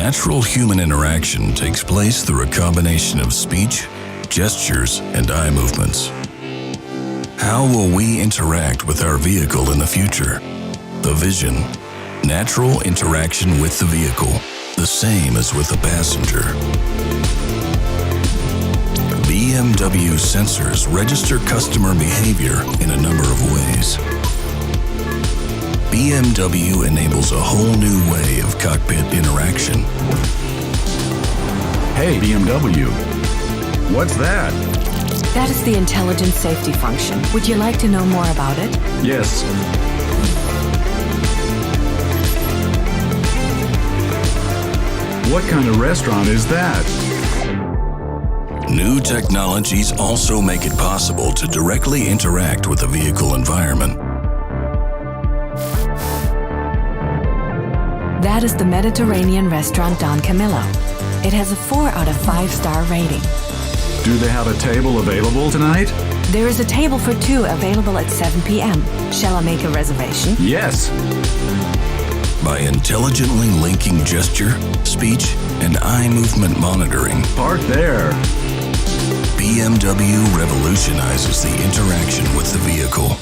Natural human interaction takes place through a combination of speech, gestures, and eye movements. How will we interact with our vehicle in the future? The vision: natural interaction with the vehicle, the same as with a passenger. BMW sensors register customer behavior in a number of ways. BMW enables a whole new way of cockpit interaction. Hey, BMW. What's that? That is the intelligent safety function. Would you like to know more about it? Yes. What kind of restaurant is that? New technologies also make it possible to directly interact with the vehicle environment. That is the Mediterranean restaurant Don Camillo. It has a 4 out of 5-star rating. Do they have a table available tonight? There is a table for 2 available at 7 p.m. Shall I make a reservation? Yes. By intelligently linking gesture, speech, and eye movement monitoring, Park there. BMW revolutionizes the interaction with the vehicle.